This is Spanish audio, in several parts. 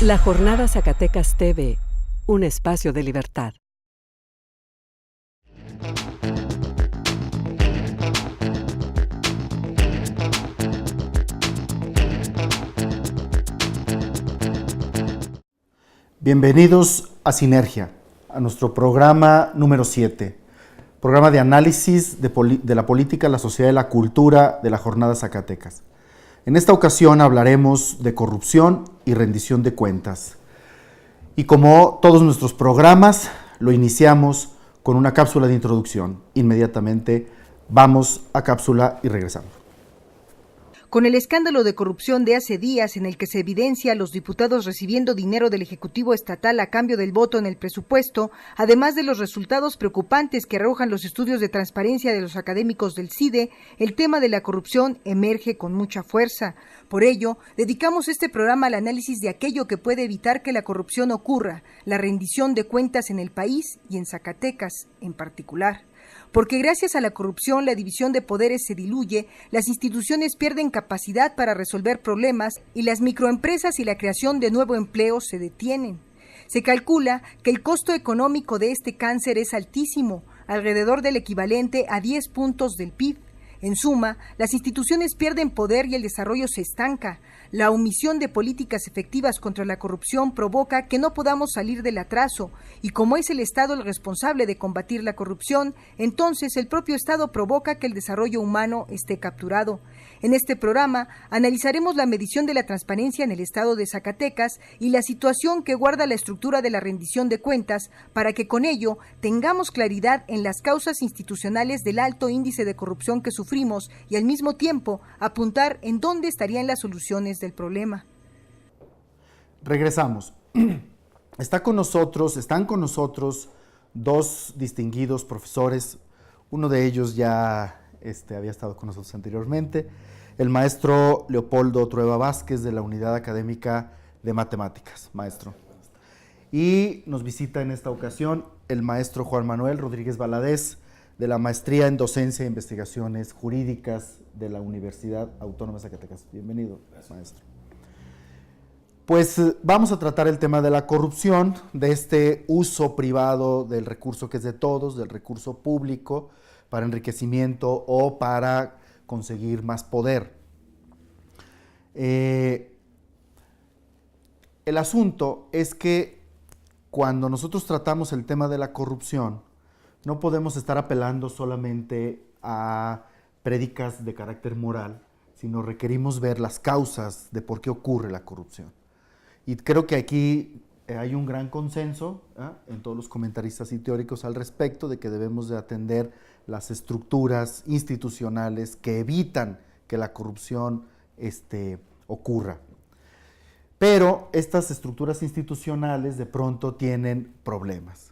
La Jornada Zacatecas TV, un espacio de libertad. Bienvenidos a Sinergia, a nuestro programa número 7, programa de análisis de la política, la sociedad y la cultura de la Jornada Zacatecas. En esta ocasión hablaremos de corrupción y rendición de cuentas. Y como todos nuestros programas, lo iniciamos con una cápsula de introducción. Inmediatamente vamos a cápsula y regresamos. Con el escándalo de corrupción de hace días en el que se evidencia a los diputados recibiendo dinero del Ejecutivo Estatal a cambio del voto en el presupuesto, además de los resultados preocupantes que arrojan los estudios de transparencia de los académicos del CIDE, el tema de la corrupción emerge con mucha fuerza. Por ello, dedicamos este programa al análisis de aquello que puede evitar que la corrupción ocurra, la rendición de cuentas en el país y en Zacatecas en particular. Porque gracias a la corrupción la división de poderes se diluye, las instituciones pierden capacidad para resolver problemas y las microempresas y la creación de nuevo empleo se detienen. Se calcula que el costo económico de este cáncer es altísimo, alrededor del equivalente a 10 puntos del PIB. En suma, las instituciones pierden poder y el desarrollo se estanca. La omisión de políticas efectivas contra la corrupción provoca que no podamos salir del atraso, y como es el Estado el responsable de combatir la corrupción, entonces el propio Estado provoca que el desarrollo humano esté capturado. En este programa analizaremos la medición de la transparencia en el Estado de Zacatecas y la situación que guarda la estructura de la rendición de cuentas para que con ello tengamos claridad en las causas institucionales del alto índice de corrupción que sufrimos y al mismo tiempo apuntar en dónde estarían las soluciones del problema. Regresamos. Están con nosotros dos distinguidos profesores. Uno de ellos ya había estado con nosotros anteriormente, el maestro Leopoldo Trueba Vázquez de la Unidad Académica de Matemáticas, maestro. Y nos visita en esta ocasión el maestro Juan Manuel Rodríguez Valadez de la Maestría en Docencia e Investigaciones Jurídicas de la Universidad Autónoma de Zacatecas. Bienvenido, maestro. Pues vamos a tratar el tema de la corrupción, de este uso privado del recurso que es de todos, del recurso público, para enriquecimiento o para conseguir más poder. El asunto es que cuando nosotros tratamos el tema de la corrupción, no podemos estar apelando solamente a prédicas de carácter moral, sino requerimos ver las causas de por qué ocurre la corrupción. Y creo que aquí hay un gran consenso en todos los comentaristas y teóricos al respecto de que debemos de atender las estructuras institucionales que evitan que la corrupción ocurra. Pero estas estructuras institucionales de pronto tienen problemas.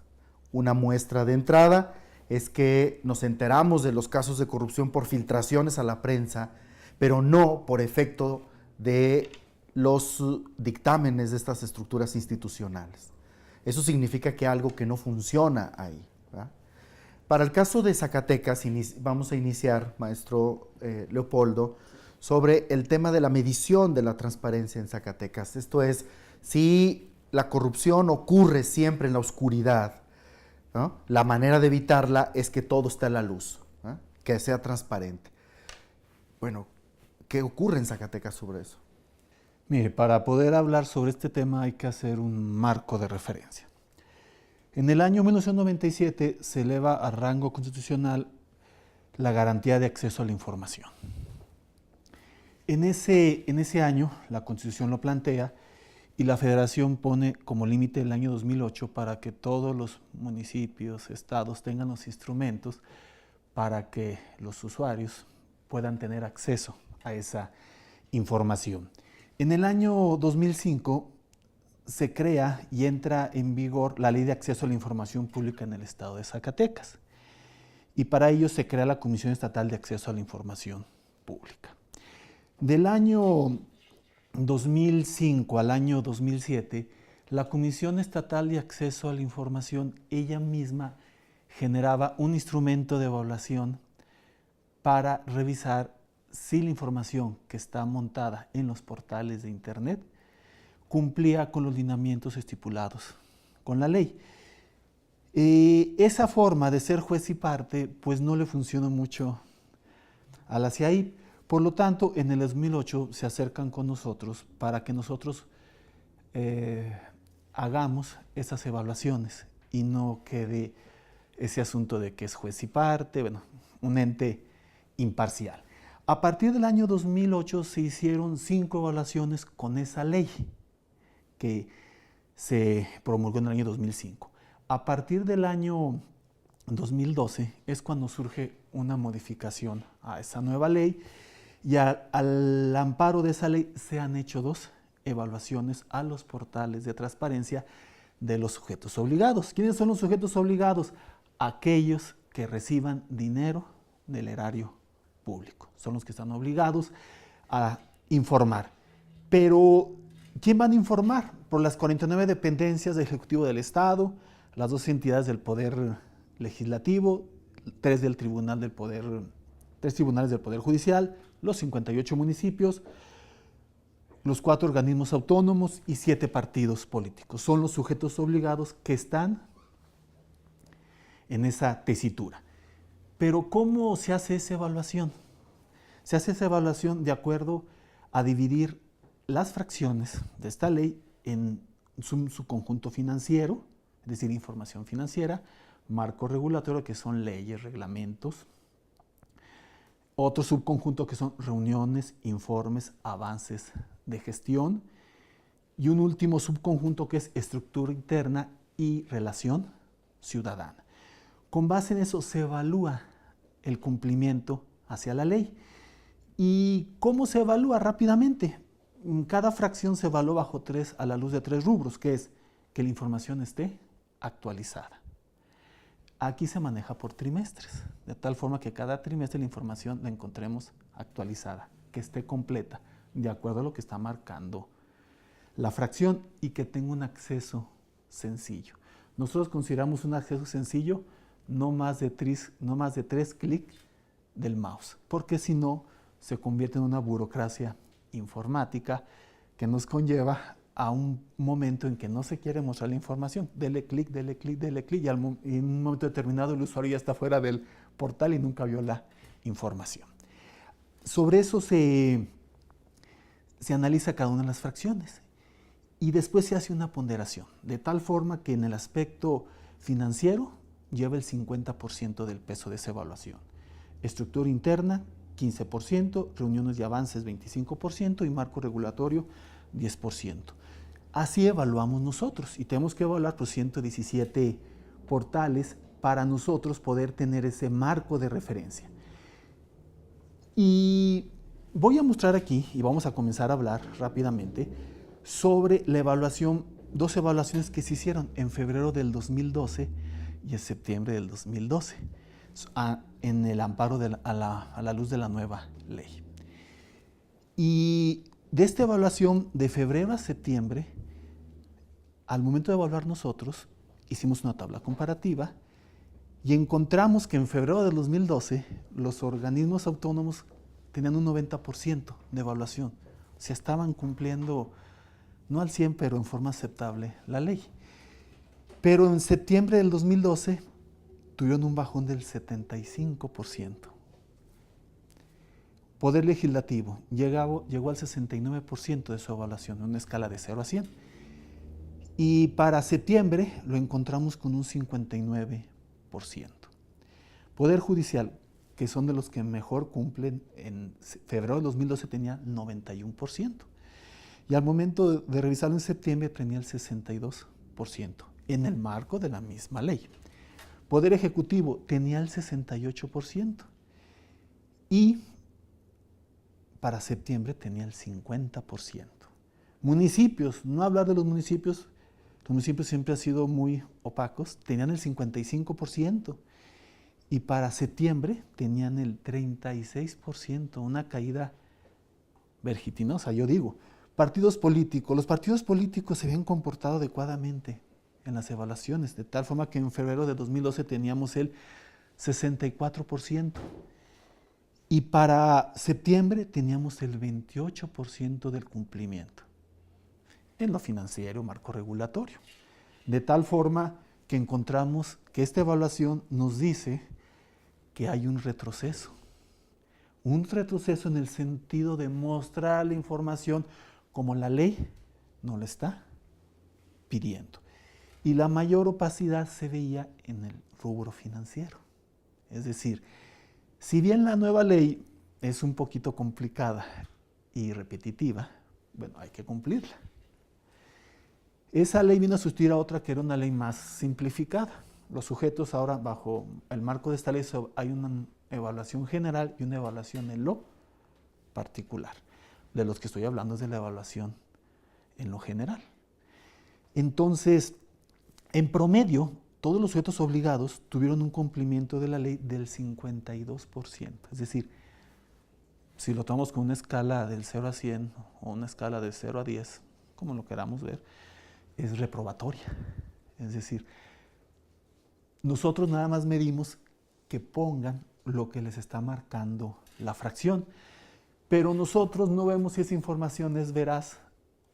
Una muestra de entrada es que nos enteramos de los casos de corrupción por filtraciones a la prensa, pero no por efecto de los dictámenes de estas estructuras institucionales. Eso significa que algo que no funciona ahí, ¿verdad? Para el caso de Zacatecas, vamos a iniciar, maestro Leopoldo, sobre el tema de la medición de la transparencia en Zacatecas. Esto es, si la corrupción ocurre siempre en la oscuridad, ¿no? La manera de evitarla es que todo esté a la luz, ¿no? Que sea transparente. Bueno, ¿qué ocurre en Zacatecas sobre eso? Mire, para poder hablar sobre este tema hay que hacer un marco de referencia. En el año 1997 se eleva a rango constitucional la garantía de acceso a la información. En ese año la Constitución lo plantea y la Federación pone como límite el año 2008 para que todos los municipios, estados tengan los instrumentos para que los usuarios puedan tener acceso a esa información. En el año 2005 se crea y entra en vigor la Ley de Acceso a la Información Pública en el Estado de Zacatecas. Y para ello se crea la Comisión Estatal de Acceso a la Información Pública. Del año 2005 al año 2007, la Comisión Estatal de Acceso a la Información ella misma generaba un instrumento de evaluación para revisar si la información que está montada en los portales de Internet cumplía con los lineamientos estipulados con la ley. Esa forma de ser juez y parte pues no le funcionó mucho a la CIAIP. Por lo tanto, en el 2008 se acercan con nosotros para que nosotros hagamos esas evaluaciones y no quede ese asunto de que es juez y parte, bueno, un ente imparcial. A partir del año 2008 se hicieron 5 evaluaciones con esa ley que se promulgó en el año 2005. A partir del año 2012 es cuando surge una modificación a esa nueva ley y al amparo de esa ley se han hecho 2 evaluaciones a los portales de transparencia de los sujetos obligados. ¿Quiénes son los sujetos obligados? Aquellos que reciban dinero del erario público. Son los que están obligados a informar. Pero, ¿quién van a informar? Por las 49 dependencias del Ejecutivo del Estado, las 2 entidades del Poder Legislativo, 3 tribunales del Poder Judicial, los 58 municipios, los 4 organismos autónomos y 7 partidos políticos. Son los sujetos obligados que están en esa tesitura. Pero ¿cómo se hace esa evaluación? Se hace esa evaluación de acuerdo a dividir las fracciones de esta ley en su conjunto financiero, es decir, información financiera, marco regulatorio, que son leyes, reglamentos, otro subconjunto que son reuniones, informes, avances de gestión, y un último subconjunto que es estructura interna y relación ciudadana. Con base en eso se evalúa el cumplimiento hacia la ley. ¿Y cómo se evalúa? Rápidamente. Cada fracción se evalúa a la luz de 3 rubros, que es que la información esté actualizada. Aquí se maneja por trimestres, de tal forma que cada trimestre la información la encontremos actualizada, que esté completa, de acuerdo a lo que está marcando la fracción y que tenga un acceso sencillo. Nosotros consideramos un acceso sencillo no más de 3 clics del mouse, porque si no se convierte en una burocracia informática que nos conlleva a un momento en que no se quiere mostrar la información. Dele clic, dele clic, dele clic, y en un momento determinado el usuario ya está fuera del portal y nunca vio la información. Sobre eso se analiza cada una de las fracciones y después se hace una ponderación, de tal forma que en el aspecto financiero lleva el 50% del peso de esa evaluación. Estructura interna, 15%, reuniones y avances, 25%, y marco regulatorio, 10%. Así evaluamos nosotros y tenemos que evaluar 117 portales para nosotros poder tener ese marco de referencia. Y voy a mostrar aquí, y vamos a comenzar a hablar rápidamente, sobre la evaluación, 2 evaluaciones que se hicieron en febrero del 2012 y en septiembre del 2012, en el amparo a la luz de la nueva ley. Y de esta evaluación de febrero a septiembre, al momento de evaluar nosotros, hicimos una tabla comparativa y encontramos que en febrero del 2012 los organismos autónomos tenían un 90% de evaluación. O sea, estaban cumpliendo, no al 100%, pero en forma aceptable la ley. Pero en septiembre del 2012 tuvieron un bajón del 75%. Poder Legislativo llegó al 69% de su evaluación, en una escala de 0 a 100. Y para septiembre lo encontramos con un 59%. Poder Judicial, que son de los que mejor cumplen, en febrero de 2012 tenía 91%. Y al momento de revisarlo en septiembre tenía el 62%, en el marco de la misma ley. Poder Ejecutivo tenía el 68%. Y para septiembre tenía el 50%. Municipios, no hablar de los municipios siempre han sido muy opacos, tenían el 55%. Y para septiembre tenían el 36%, una caída vertiginosa, yo digo. Partidos políticos, los partidos políticos se habían comportado adecuadamente en las evaluaciones, de tal forma que en febrero de 2012 teníamos el 64%. Y para septiembre teníamos el 28% del cumplimiento. en lo financiero, marco regulatorio. De tal forma que encontramos que esta evaluación nos dice que hay un retroceso en el sentido de mostrar la información como la ley no la está pidiendo. Y la mayor opacidad se veía en el rubro financiero. Es decir, si bien la nueva ley es un poquito complicada y repetitiva, bueno, hay que cumplirla. Esa ley vino a sustituir a otra que era una ley más simplificada. Los sujetos ahora, bajo el marco de esta ley, hay una evaluación general y una evaluación en lo particular. De los que estoy hablando es de la evaluación en lo general. Entonces, en promedio, todos los sujetos obligados tuvieron un cumplimiento de la ley del 52%. Es decir, si lo tomamos con una escala del 0 a 100 o una escala de 0 a 10, como lo queramos ver, es reprobatoria. Es decir, nosotros nada más medimos que pongan lo que les está marcando la fracción, pero nosotros no vemos si esa información es veraz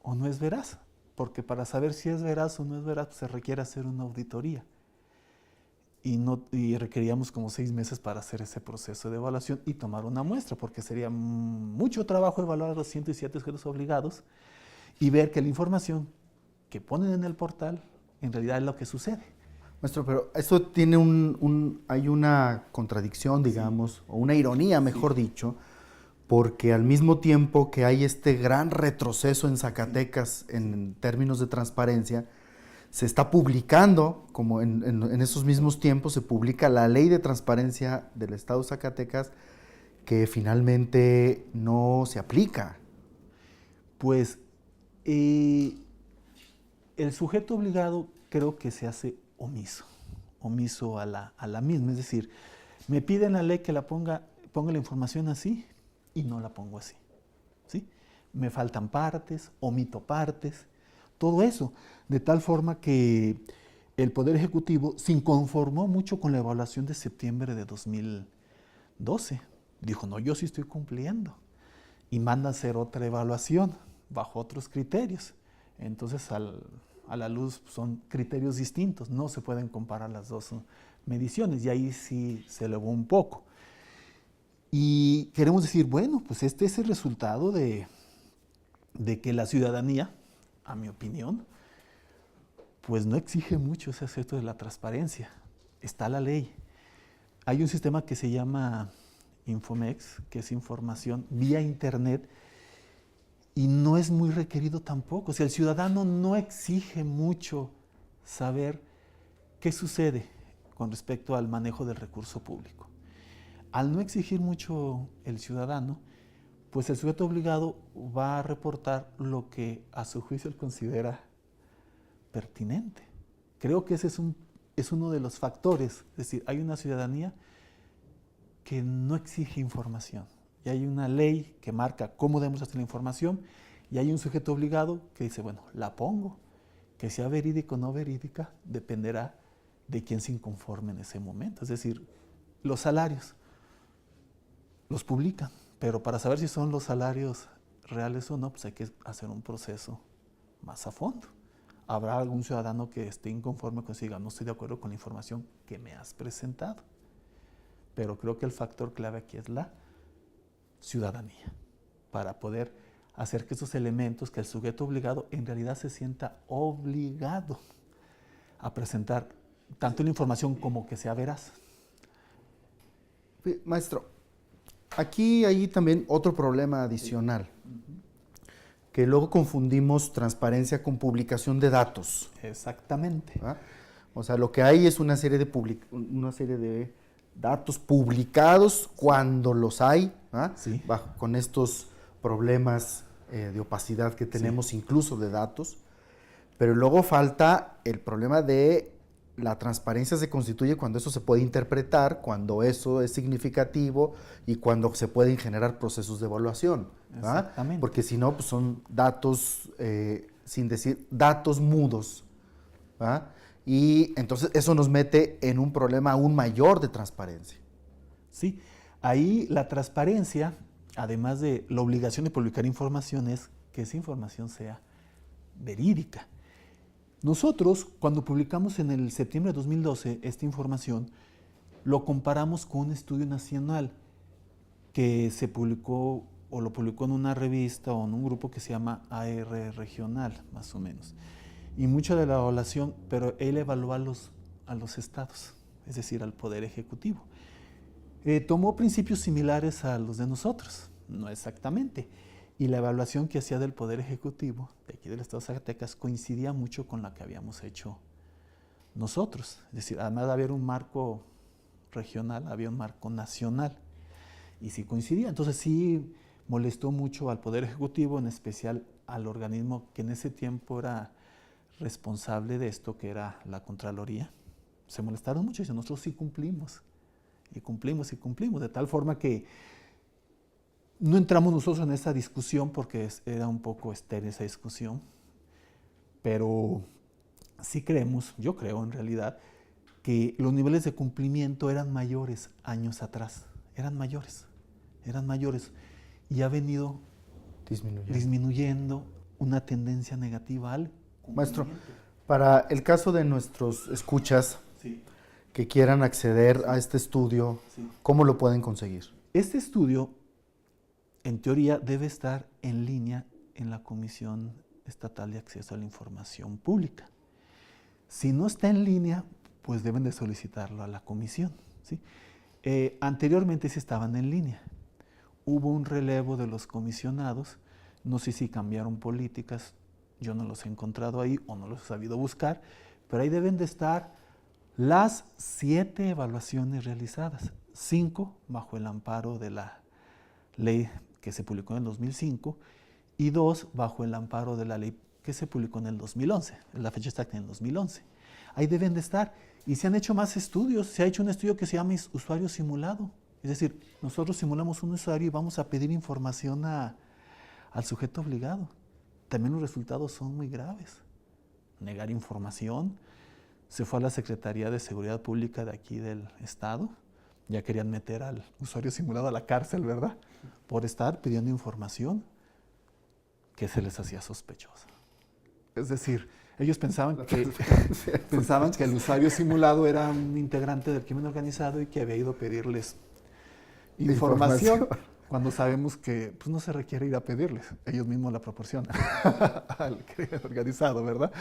o no es veraz, porque para saber si es veraz o no es veraz, pues se requiere hacer una auditoría. Y requeríamos como 6 meses para hacer ese proceso de evaluación y tomar una muestra, porque sería mucho trabajo evaluar a los 107 sujetos obligados y ver que la información que ponen en el portal en realidad es lo que sucede. Maestro, pero esto tiene hay una contradicción, digamos, o una ironía, mejor dicho, porque al mismo tiempo que hay este gran retroceso en Zacatecas en términos de transparencia, se está publicando, como en esos mismos tiempos, se publica la Ley de Transparencia del Estado de Zacatecas, que finalmente no se aplica. Pues el sujeto obligado creo que se hace omiso a la misma. Es decir, me piden la ley que ponga la información así y no la pongo así. ¿Sí? Me faltan partes, omito partes, todo eso. De tal forma que el Poder Ejecutivo se inconformó mucho con la evaluación de septiembre de 2012. Dijo, no, yo sí estoy cumpliendo. Y manda a hacer otra evaluación bajo otros criterios. Entonces, a la luz son criterios distintos, no se pueden comparar las dos mediciones y ahí sí se elevó un poco. Y queremos decir, bueno, pues este es el resultado de que la ciudadanía, a mi opinión, pues no exige mucho ese aspecto de la transparencia. Está la ley. Hay un sistema que se llama Infomex, que es información vía internet, y no es muy requerido tampoco. O sea, el ciudadano no exige mucho saber qué sucede con respecto al manejo del recurso público. Al no exigir mucho el ciudadano, pues el sujeto obligado va a reportar lo que a su juicio él considera pertinente. Creo que ese es uno de los factores. Es decir, hay una ciudadanía que no exige información. Y hay una ley que marca cómo debemos hacer la información y hay un sujeto obligado que dice, bueno, la pongo. Que sea verídica o no verídica dependerá de quién se inconforme en ese momento. Es decir, los salarios los publican, pero para saber si son los salarios reales o no, pues hay que hacer un proceso más a fondo. Habrá algún ciudadano que esté inconforme con eso y diga, no estoy de acuerdo con la información que me has presentado. Pero creo que el factor clave aquí es la ciudadanía, para poder hacer que esos elementos, que el sujeto obligado en realidad se sienta obligado a presentar tanto la información como que sea veraz. Maestro, aquí hay también otro problema adicional, que luego confundimos transparencia con publicación de datos. Exactamente. ¿Ah? O sea, lo que hay es una serie de datos publicados cuando los hay, ¿ah? Sí. Con estos problemas de opacidad que tenemos, sí, incluso de datos, pero luego falta el problema de la transparencia. Se constituye cuando eso se puede interpretar, cuando eso es significativo y cuando se pueden generar procesos de evaluación. Exactamente. Porque si no, pues son datos, sin decir, datos mudos. ¿Va? Y entonces eso nos mete en un problema aún mayor de transparencia. Sí, ahí la transparencia, además de la obligación de publicar información, es que esa información sea verídica. Nosotros, cuando publicamos en el septiembre de 2012 esta información, lo comparamos con un estudio nacional que se publicó o lo publicó en una revista o en un grupo que se llama AR Regional, más o menos. Y mucha de la evaluación, pero él evaluó a los estados, es decir, al Poder Ejecutivo. Tomó principios similares a los de nosotros, no exactamente. Y la evaluación que hacía del Poder Ejecutivo, de aquí del Estado de Zacatecas, coincidía mucho con la que habíamos hecho nosotros. Es decir, además de haber un marco regional, había un marco nacional. Y sí coincidía. Entonces sí molestó mucho al Poder Ejecutivo, en especial al organismo que en ese tiempo era responsable de esto, que era la Contraloría. Se molestaron mucho y dicen, nosotros sí cumplimos. Y cumplimos, de tal forma que no entramos nosotros en esa discusión porque era un poco estéril esa discusión, pero sí creemos, yo creo en realidad, que los niveles de cumplimiento eran mayores años atrás, eran mayores, y ha venido disminuyendo una tendencia negativa al cumplimiento. Maestro, para el caso de nuestros escuchas Sí. que quieran acceder a este estudio, Sí. ¿cómo lo pueden conseguir? Este estudio, en teoría, debe estar en línea en la Comisión Estatal de Acceso a la Información Pública. Si no está en línea, pues deben de solicitarlo a la comisión, ¿sí? Anteriormente sí estaban en línea. Hubo un relevo de los comisionados, no sé si cambiaron políticas, yo no los he encontrado ahí o no los he sabido buscar, pero ahí deben de estar las 7 evaluaciones realizadas, 5 bajo el amparo de la ley que se publicó en el 2005 y 2 bajo el amparo de la ley que se publicó en el 2011, la fecha exacta en el 2011. Ahí deben de estar. Y se han hecho más estudios, se ha hecho un estudio que se llama usuario simulado. Es decir, nosotros simulamos un usuario y vamos a pedir información al sujeto obligado. También los resultados son muy graves. Negar información. Se fue a la Secretaría de Seguridad Pública de aquí del Estado. Ya querían meter al usuario simulado a la cárcel, ¿verdad? Por estar pidiendo información que se les hacía sospechosa. Es decir, ellos pensaban que el usuario simulado era un integrante del crimen organizado y que había ido a pedirles información, cuando sabemos que pues, no se requiere ir a pedirles, ellos mismos la proporcionan al crimen organizado, ¿verdad?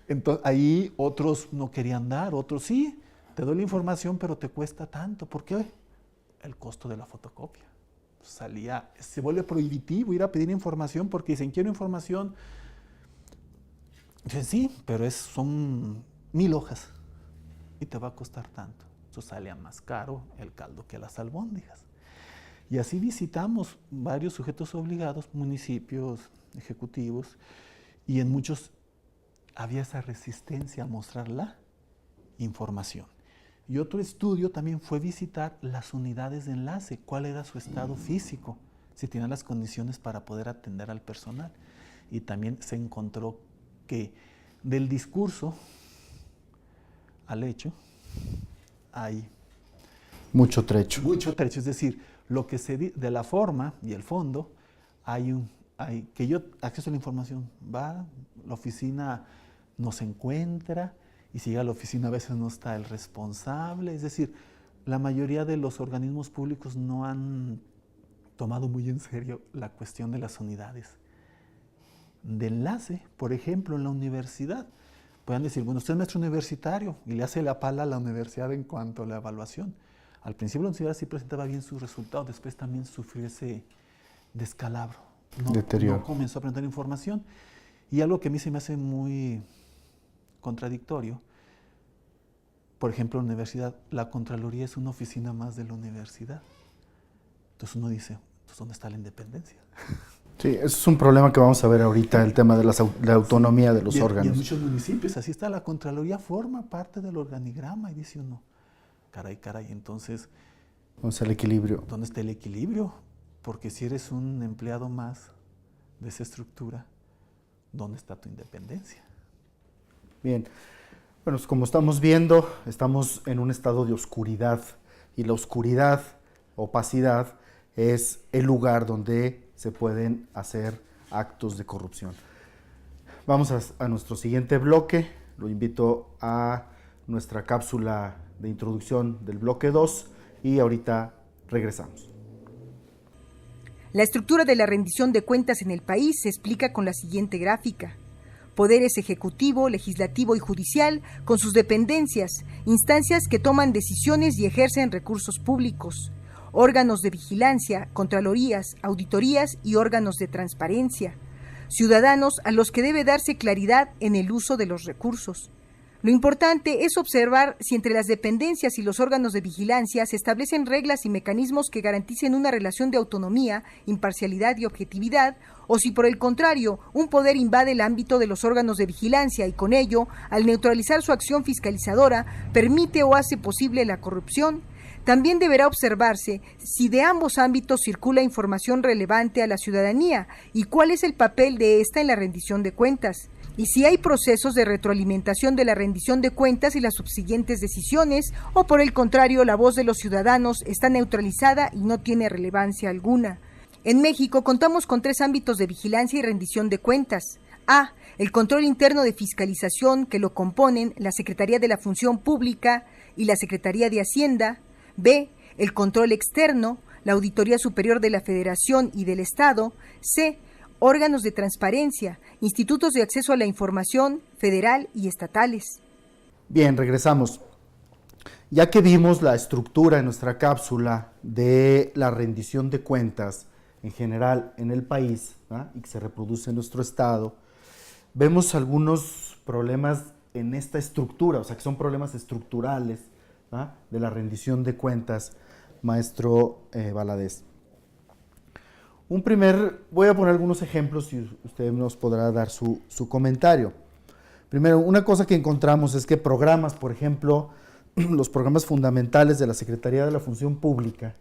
Entonces, ahí otros no querían dar, otros sí, te doy la información, pero te cuesta tanto. ¿Por qué? El costo de la fotocopia. Se vuelve prohibitivo ir a pedir información porque dicen, quiero información. Dicen, sí, pero son 1000 hojas y te va a costar tanto. Eso sale a más caro el caldo que las albóndigas. Y así visitamos varios sujetos obligados, municipios, ejecutivos, y en muchos había esa resistencia a mostrar la información. Y otro estudio también fue visitar las unidades de enlace, cuál era su estado físico, si tenían las condiciones para poder atender al personal. Y también se encontró que del discurso al hecho hay mucho trecho. Es decir, lo que de la forma y el fondo que yo acceso a la información, va, la oficina nos encuentra y si llega a la oficina a veces no está el responsable, es decir, la mayoría de los organismos públicos no han tomado muy en serio la cuestión de las unidades de enlace. Por ejemplo, en la universidad, pueden decir, bueno, usted es maestro universitario y le hace la pala a la universidad en cuanto a la evaluación. Al principio la universidad sí presentaba bien sus resultados, después también sufrió ese descalabro. Deterioro. No comenzó a aprender información. Y algo que a mí se me hace muy contradictorio, por ejemplo, en la universidad, la Contraloría es una oficina más de la universidad. Entonces uno dice, entonces, ¿dónde está la independencia? Sí, eso es un problema que vamos a ver ahorita, el tema de la autonomía de los órganos. Y en muchos municipios, así está, la Contraloría forma parte del organigrama y dice uno, caray, entonces... ¿Dónde está el equilibrio? ¿Dónde está el equilibrio? Porque si eres un empleado más de esa estructura, ¿dónde está tu independencia? Bien, bueno, como estamos viendo, estamos en un estado de oscuridad y la oscuridad, opacidad, es el lugar donde se pueden hacer actos de corrupción. Vamos a nuestro siguiente bloque. Lo invito a nuestra cápsula de introducción del bloque 2 y ahorita regresamos. La estructura de la rendición de cuentas en el país se explica con la siguiente gráfica. Poderes ejecutivo, legislativo y judicial, con sus dependencias, instancias que toman decisiones y ejercen recursos públicos, órganos de vigilancia, contralorías, auditorías y órganos de transparencia, ciudadanos a los que debe darse claridad en el uso de los recursos. Lo importante es observar si entre las dependencias y los órganos de vigilancia se establecen reglas y mecanismos que garanticen una relación de autonomía, imparcialidad y objetividad, o si por el contrario, un poder invade el ámbito de los órganos de vigilancia y con ello, al neutralizar su acción fiscalizadora, permite o hace posible la corrupción. También deberá observarse si de ambos ámbitos circula información relevante a la ciudadanía y cuál es el papel de esta en la rendición de cuentas, y si hay procesos de retroalimentación de la rendición de cuentas y las subsiguientes decisiones, o por el contrario, la voz de los ciudadanos está neutralizada y no tiene relevancia alguna. En México contamos con 3 ámbitos de vigilancia y rendición de cuentas. A. El control interno de fiscalización, que lo componen la Secretaría de la Función Pública y la Secretaría de Hacienda. B. El control externo, la Auditoría Superior de la Federación y del Estado. C. Órganos de transparencia, institutos de acceso a la información federal y estatales. Bien, regresamos. Ya que vimos la estructura en nuestra cápsula de la rendición de cuentas en general en el país, ¿ah?, y que se reproduce en nuestro estado, vemos algunos problemas en esta estructura, o sea que son problemas estructurales, ¿ah?, de la rendición de cuentas, maestro Valadez. Voy a poner algunos ejemplos y usted nos podrá dar su comentario. Primero, una cosa que encontramos es que programas, por ejemplo, los programas fundamentales de la Secretaría de la Función Pública,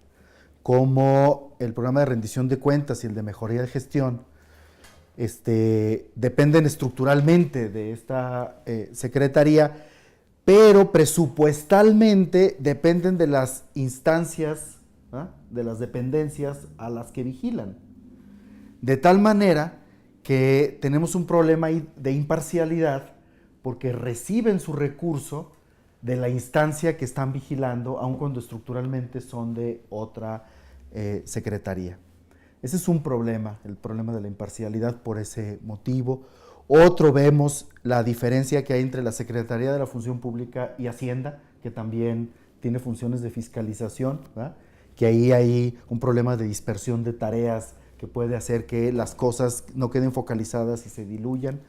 como el programa de rendición de cuentas y el de mejoría de gestión, dependen estructuralmente de esta secretaría, pero presupuestalmente dependen de las instancias, ¿ah?, de las dependencias a las que vigilan. De tal manera que tenemos un problema de imparcialidad porque reciben su recurso de la instancia que están vigilando, aun cuando estructuralmente son de otra secretaría. Ese es un problema, el problema de la imparcialidad por ese motivo. Otro, vemos la diferencia que hay entre la Secretaría de la Función Pública y Hacienda, que también tiene funciones de fiscalización, ¿verdad?, que ahí hay un problema de dispersión de tareas que puede hacer que las cosas no queden focalizadas y se diluyan.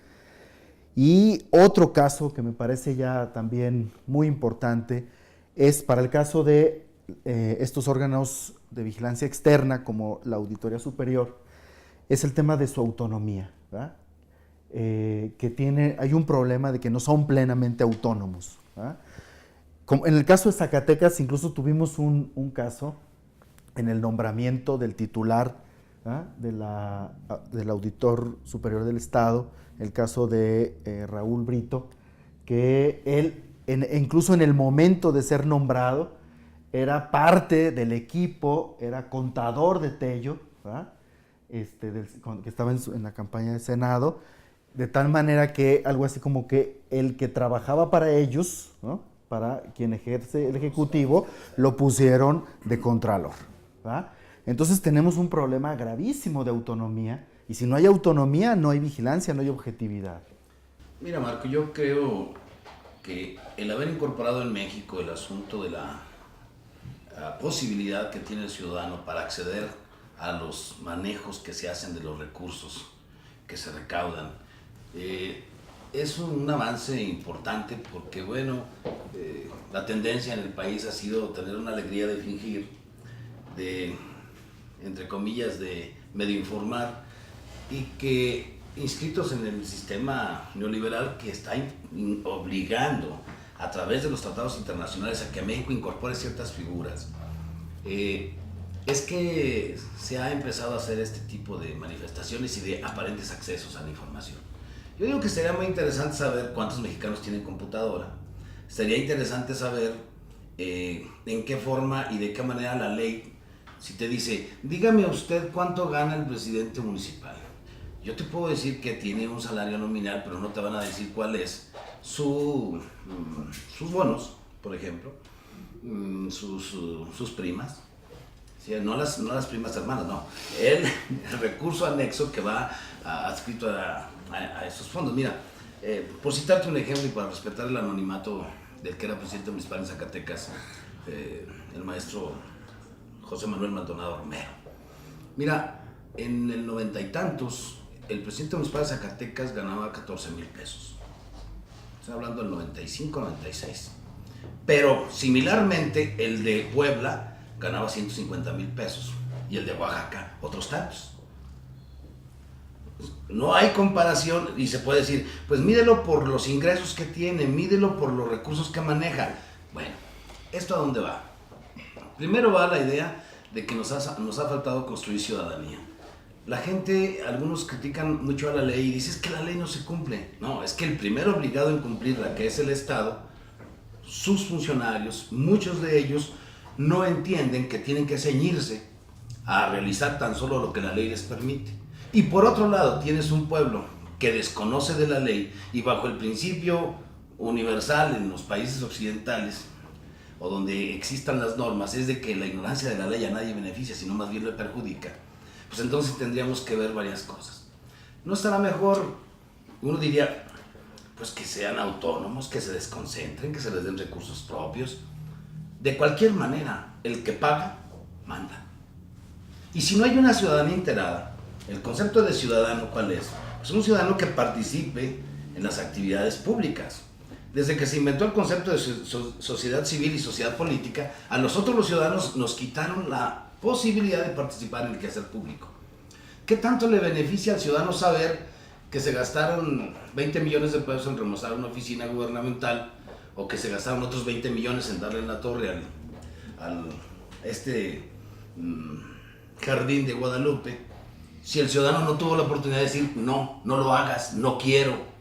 Y otro caso que me parece ya también muy importante es para el caso de estos órganos de vigilancia externa como la Auditoría Superior, es el tema de su autonomía, ¿verdad?, hay un problema de que no son plenamente autónomos, ¿verdad? Como en el caso de Zacatecas, incluso tuvimos un caso en el nombramiento del titular, ¿ah?, del Auditor Superior del Estado, el caso de Raúl Brito, que él, incluso en el momento de ser nombrado, era parte del equipo, era contador de Tello, ¿verdad?, que estaba en la campaña de Senado, de tal manera que algo así como que el que trabajaba para ellos, ¿no?, para quien ejerce el Ejecutivo, lo pusieron de Contralor, ¿verdad? Entonces tenemos un problema gravísimo de autonomía, y si no hay autonomía, no hay vigilancia, no hay objetividad. Mira, Marco, yo creo que el haber incorporado en México el asunto de la posibilidad que tiene el ciudadano para acceder a los manejos que se hacen de los recursos que se recaudan, es un avance importante porque, bueno, la tendencia en el país ha sido tener una alegría de fingir, de, entre comillas, de medio informar, y que inscritos en el sistema neoliberal que está obligando a través de los tratados internacionales a que México incorpore ciertas figuras, es que se ha empezado a hacer este tipo de manifestaciones y de aparentes accesos a la información. Yo digo que sería muy interesante saber cuántos mexicanos tienen computadora. Sería interesante saber en qué forma y de qué manera la ley, si te dice, dígame usted cuánto gana el presidente municipal. Yo te puedo decir que tiene un salario nominal, pero no te van a decir cuál es sus bonos, por ejemplo, sus primas. Sí, no las primas hermanas, no. El recurso anexo que va adscrito a esos fondos. Mira, por citarte un ejemplo y para respetar el anonimato del que era presidente municipal en Zacatecas, el maestro José Manuel Maldonado Romero. Mira, en el 90 y tantos, el presidente municipal de Zacatecas ganaba 14,000 pesos. Estoy hablando del 95, 96. Pero similarmente, el de Puebla ganaba 150,000 pesos y el de Oaxaca otros tantos. No hay comparación y se puede decir, pues mídelo por los ingresos que tiene, mídelo por los recursos que maneja. Bueno, ¿esto a dónde va? Primero va la idea de que nos ha faltado construir ciudadanía. La gente, algunos critican mucho a la ley y dicen, es que la ley no se cumple. No, es que el primero obligado en cumplirla, que es el Estado, sus funcionarios, muchos de ellos no entienden que tienen que ceñirse a realizar tan solo lo que la ley les permite. Y por otro lado, tienes un pueblo que desconoce de la ley y bajo el principio universal en los países occidentales, o donde existan las normas, es de que la ignorancia de la ley a nadie beneficia, sino más bien le perjudica. Pues entonces tendríamos que ver varias cosas. ¿No estará mejor, uno diría, pues que sean autónomos, que se desconcentren, que se les den recursos propios? De cualquier manera, el que paga, manda. Y si no hay una ciudadanía integrada, el concepto de ciudadano, ¿cuál es? Es un ciudadano que participe en las actividades públicas. Desde que se inventó el concepto de sociedad civil y sociedad política, a nosotros los ciudadanos nos quitaron la posibilidad de participar en el quehacer público. ¿Qué tanto le beneficia al ciudadano saber que se gastaron 20 millones de pesos en remozar una oficina gubernamental o que se gastaron otros 20 millones en darle en la torre al jardín de Guadalupe, si el ciudadano no tuvo la oportunidad de decir, no lo hagas, no quiero?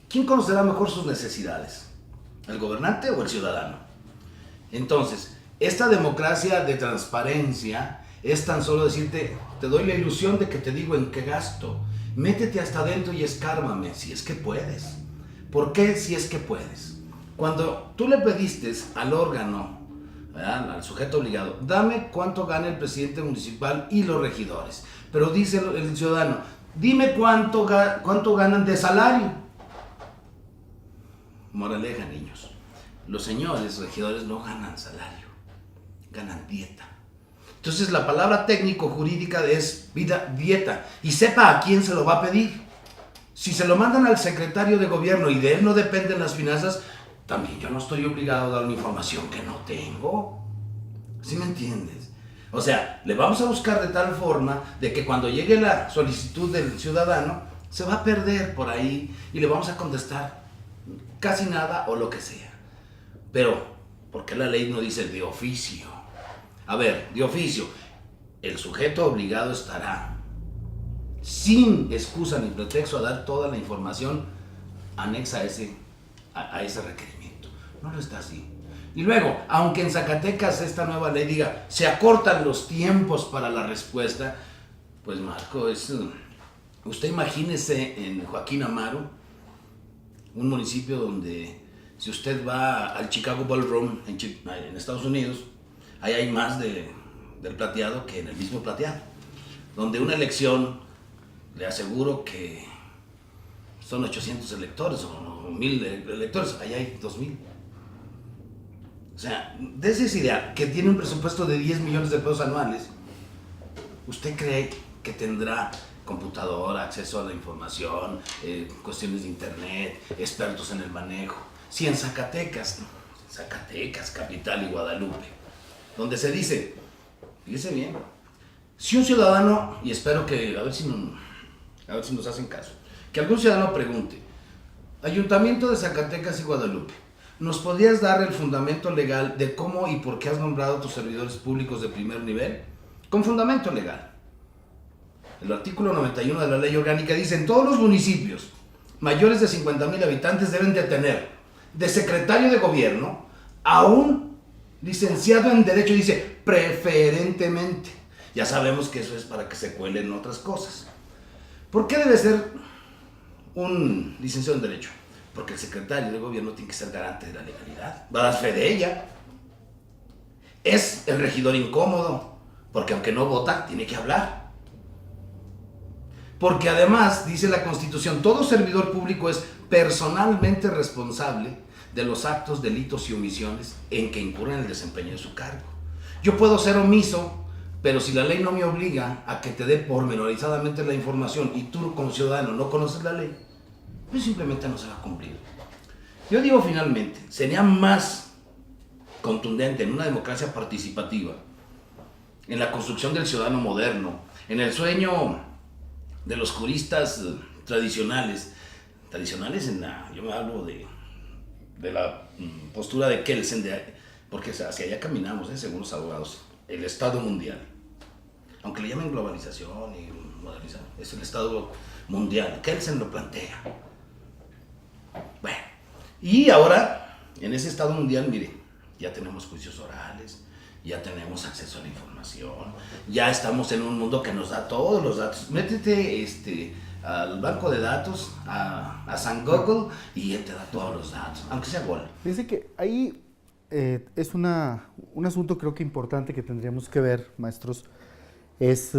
¿Quién conocerá mejor sus necesidades? ¿El gobernante o el ciudadano? Entonces, esta democracia de transparencia es tan solo decirte, te doy la ilusión de que te digo en qué gasto. Métete hasta adentro y escármame, si es que puedes. ¿Por qué si es que puedes? Cuando tú le pediste al órgano, ¿verdad?, al sujeto obligado, dame cuánto gana el presidente municipal y los regidores. Pero dice el ciudadano, dime cuánto ganan de salario. Moraleja, niños, los señores regidores no ganan salario, ganan dieta. Entonces la palabra técnico-jurídica es dieta, y sepa a quién se lo va a pedir. Si se lo mandan al secretario de gobierno y de él no dependen las finanzas, también yo no estoy obligado a dar una información que no tengo. ¿Sí me entiendes? O sea, le vamos a buscar de tal forma de que cuando llegue la solicitud del ciudadano, se va a perder por ahí y le vamos a contestar casi nada o lo que sea. Pero, ¿por qué la ley no dice de oficio? A ver, de oficio, el sujeto obligado estará sin excusa ni pretexto a dar toda la información anexa a ese requerimiento. No lo está así. Y luego, aunque en Zacatecas esta nueva ley diga, se acortan los tiempos para la respuesta, pues Marco, usted imagínese en Joaquín Amaro, un municipio donde si usted va al Chicago Ballroom en Estados Unidos, ahí hay más del plateado que en el mismo plateado, donde una elección, le aseguro que son 800 electores o 1,000 electores, allá hay 2,000. O sea, desde esa idea que tiene un presupuesto de 10 millones de pesos anuales, ¿usted cree que tendrá computadora, acceso a la información, cuestiones de internet, expertos en el manejo? Si en Zacatecas, capital y Guadalupe, donde se dice, fíjese bien, si un ciudadano, y espero que, a ver si nos hacen caso, que algún ciudadano pregunte, Ayuntamiento de Zacatecas y Guadalupe, ¿nos podrías dar el fundamento legal de cómo y por qué has nombrado a tus servidores públicos de primer nivel? Con fundamento legal. El artículo 91 de la ley orgánica dice, en todos los municipios mayores de 50,000 habitantes deben de tener de secretario de gobierno a un licenciado en Derecho, dice, preferentemente. Ya sabemos que eso es para que se cuelen otras cosas. ¿Por qué debe ser un licenciado en Derecho? Porque el secretario de gobierno tiene que ser garante de la legalidad, va a dar fe de ella. Es el regidor incómodo, porque aunque no vota, tiene que hablar. Porque además, dice la Constitución, todo servidor público es personalmente responsable de los actos, delitos y omisiones en que incurre en el desempeño de su cargo. Yo puedo ser omiso, pero si la ley no me obliga a que te dé pormenorizadamente la información y tú como ciudadano no conoces la ley, pues simplemente no se va a cumplir. Yo digo finalmente, sería más contundente en una democracia participativa, en la construcción del ciudadano moderno, en el sueño de los juristas tradicionales yo me hablo de la postura de Kelsen, porque hacia allá caminamos, según los abogados, el Estado mundial. Aunque le llamen globalización y modernización, es el Estado mundial. Kelsen lo plantea. Bueno, y ahora, en ese Estado mundial, mire, ya tenemos juicios orales, ya tenemos acceso a la información, ya estamos en un mundo que nos da todos los datos. Métete al banco de datos, a San Google, y él te da todos los datos, aunque sea gol. Fíjense que ahí es un asunto creo que importante que tendríamos que ver, maestros, es